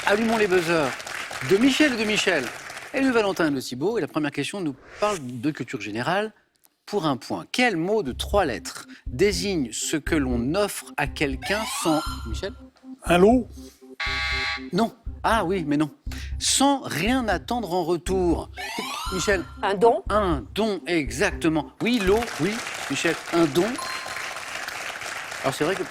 Allumons les buzzers de Michel et de Michel et de Valentin et de Thibaut. Et la première question nous parle de culture générale. Pour un point, quel mot de 3 lettres désigne ce que l'on offre à quelqu'un sans... Michel? Un lot? Non. Ah oui, mais non. Sans rien attendre en retour. Michel? Un don? Un don, exactement. Oui, l'eau, oui, Michel, un don. Alors c'est vrai que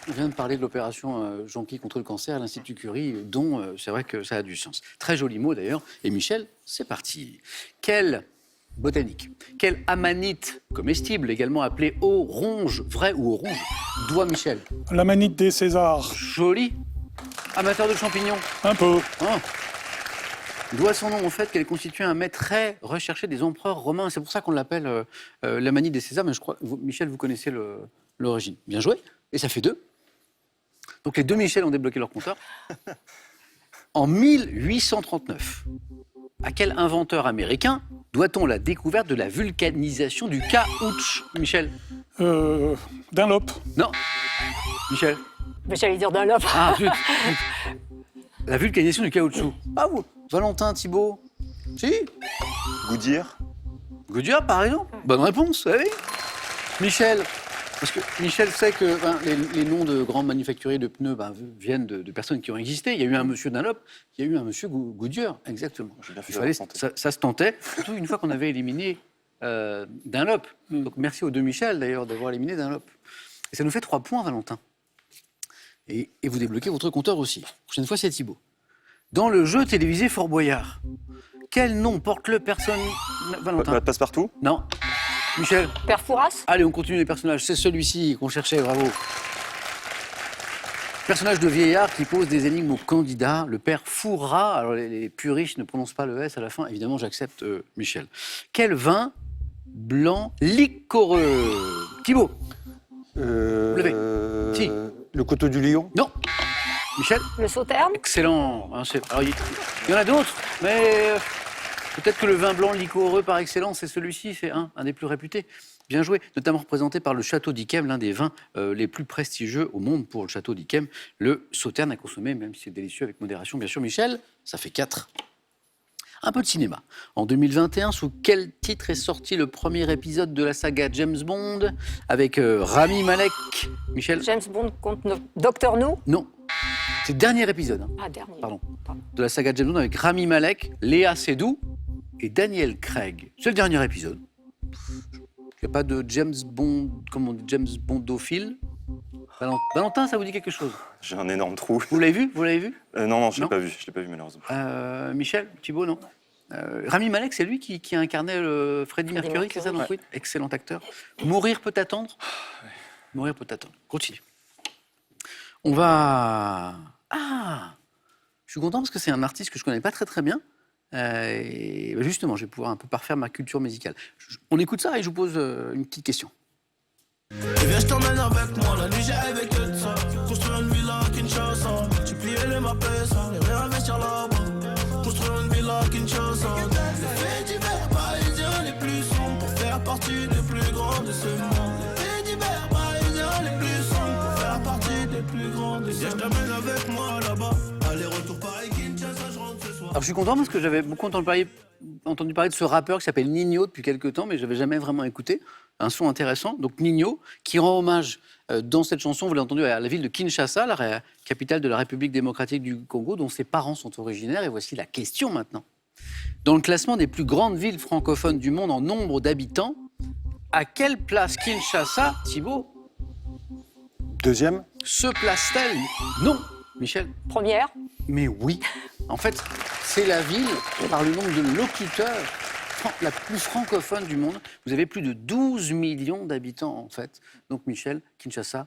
on vient de parler de l'opération Jonquille contre le cancer à l'Institut Curie. Don, c'est vrai que ça a du sens. Très joli mot d'ailleurs. Et Michel, c'est parti. Quel botanique, quel amanite comestible, également appelé oronge, vrai ou orange, doit Michel? L'amanite des Césars? Joli. Amateur de champignons? Un peu. Ah. Doit son nom au fait qu'elle constitue un mets très recherché des empereurs romains. C'est pour ça qu'on l'appelle l'amanite des Césars. Mais je crois, Michel, vous connaissez l'origine. Bien joué. Et ça fait 2. Donc les 2 Michel ont débloqué leur compteur. En 1839, à quel inventeur américain doit-on la découverte de la vulcanisation du caoutchouc, Michel? Dunlop? Non. Michel? Mais j'allais dire Dunlop. Ah, zut. La vulcanisation du caoutchouc. Ah, vous Valentin, Thibaut? Si? Goodyear? Goodyear, par exemple. Bonne réponse, oui. Michel? Parce que Michel sait que les noms de grands manufacturiers de pneus viennent de personnes qui ont existé. Il y a eu un monsieur Dunlop, il y a eu un monsieur Goodyear, exactement. Ça se tentait, surtout une fois qu'on avait éliminé Dunlop. Donc merci aux 2 Michel, d'ailleurs, d'avoir éliminé Dunlop. Et ça nous fait 3 points, Valentin. Et vous débloquez votre compteur aussi. La prochaine fois, c'est Thibaut. Dans le jeu télévisé Fort Boyard, quel nom porte le personnage... Valentin? Passe-partout? Non. Michel? Père Fouras? Allez, on continue les personnages. C'est celui-ci qu'on cherchait, bravo. Personnage de vieillard qui pose des énigmes aux candidats. Le père Fouras. Alors, les puristes ne prononcent pas le S à la fin. Évidemment, j'accepte Michel. Quel vin blanc liquoreux? Thibaut? Levez. Si. Le Coteau du Lion? Non. Michel? Le Sauterne? Excellent. Alors, il y en a d'autres, mais peut-être que le vin blanc liquoreux par excellence, c'est celui-ci, c'est un des plus réputés. Bien joué, notamment représenté par le Château d'Yquem, l'un des vins les plus prestigieux au monde pour le Château d'Yquem. Le Sauterne à consommer, même si c'est délicieux avec modération. Bien sûr, Michel, ça fait 4. Un peu de cinéma. En 2021, sous quel titre est sorti le premier épisode de la saga James Bond avec Rami Malek? Michel? James Bond contre Docteur No? Non. C'est le dernier épisode. Ah, dernier. Pardon. De la saga James Bond avec Rami Malek, Léa Seydoux et Daniel Craig. C'est le dernier épisode. Il n'y a pas de James Bond, comment on dit, James Bondophile? Valentin, ça vous dit quelque chose? J'ai un énorme trou. Vous l'avez vu? Non, je ne l'ai pas vu. Je l'ai pas vu, malheureusement. Michel, Thibaut, non? Rami Malek, c'est lui qui incarnait Freddie Mercury, c'est ça? Donc, oui, excellent acteur. Mourir peut attendre? Mourir peut attendre. Continue. On va... Ah! Je suis content parce que c'est un artiste que je ne connais pas très très bien. Et justement, je vais pouvoir un peu parfaire ma culture musicale. On écoute ça et je vous pose une petite question. Viens, je t'emmène avec moi, la nuit j'ai avec que ça. Construire une villa à Kinshasa. Tu plies les mappes, ça, les réinvestir là-bas. Construire une villa à Kinshasa. Les faits divers parisiens les plus sombres pour faire partie des plus grands de ce monde. Les faits divers parisiens les plus sombres pour faire partie des plus grands de ce monde. Viens, je t'emmène avec moi là-bas. Aller-retour Paris, Kinshasa, je rentre ce soir. Alors je suis content parce que j'avais beaucoup entendu parler de ce rappeur qui s'appelle Ninho depuis quelques temps, mais je n'avais jamais vraiment écouté. Un son intéressant. Donc Ninho, qui rend hommage dans cette chanson, vous l'avez entendu, à la ville de Kinshasa, la capitale de la République démocratique du Congo, dont ses parents sont originaires. Et voici la question maintenant. Dans le classement des plus grandes villes francophones du monde en nombre d'habitants, à quelle place Kinshasa, Thibaut, Deuxième? se place-t-elle? Non. Michel? Première? Mais oui. En fait, c'est la ville, par le nombre de locuteurs, la plus francophone du monde. Vous avez plus de 12 millions d'habitants, en fait. Donc, Michel, Kinshasa,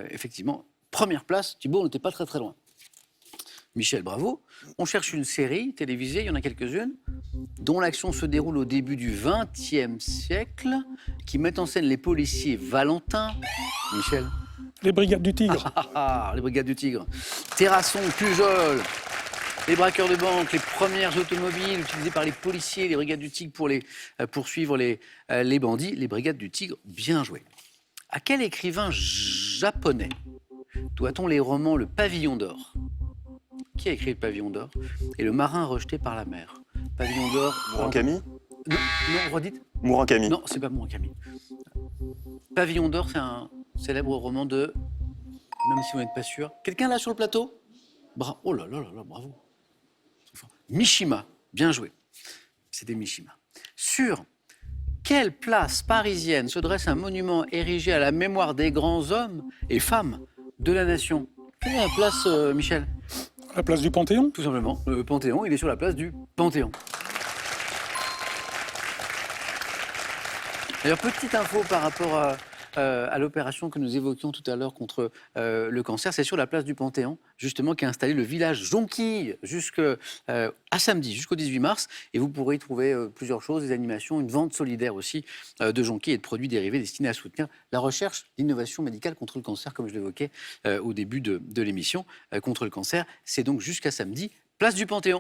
effectivement, première place. Thibaut, on n'était pas très, très loin. Michel, bravo. On cherche une série télévisée, il y en a quelques-unes, dont l'action se déroule au début du XXe siècle, qui met en scène les policiers Valentin. Michel? Les Brigades du Tigre. Les Brigades du Tigre. Terrasson, Pujol, les braqueurs de banque, les premières automobiles utilisées par les policiers, les Brigades du Tigre pour poursuivre les bandits. Les Brigades du Tigre, bien joué. À quel écrivain japonais doit-on les romans Le Pavillon d'Or, Qui a écrit le Pavillon d'or et le marin rejeté par la mer? Pavillon d'or. Murakami Non, non, redites. Murakami. Non, c'est pas Murakami. Pavillon d'or, c'est un célèbre roman de. Même si vous n'êtes pas sûr. Quelqu'un là sur le plateau? Oh là là là là, bravo. Mishima, bien joué. C'était Mishima. Sur quelle place parisienne se dresse un monument érigé à la mémoire des grands hommes et femmes de la nation? Quelle est la place, Michel? La place du Panthéon. Tout simplement. Le Panthéon, il est sur la place du Panthéon. D'ailleurs, petite info par rapport à l'opération que nous évoquions tout à l'heure contre le cancer, c'est sur la place du Panthéon, justement, qu'a installé le village Jonquille à samedi, jusqu'au 18 mars. Et vous pourrez y trouver plusieurs choses, des animations, une vente solidaire aussi de jonquilles et de produits dérivés destinés à soutenir la recherche d'innovation médicale contre le cancer, comme je l'évoquais au début de l'émission. Contre le cancer, c'est donc jusqu'à samedi, place du Panthéon.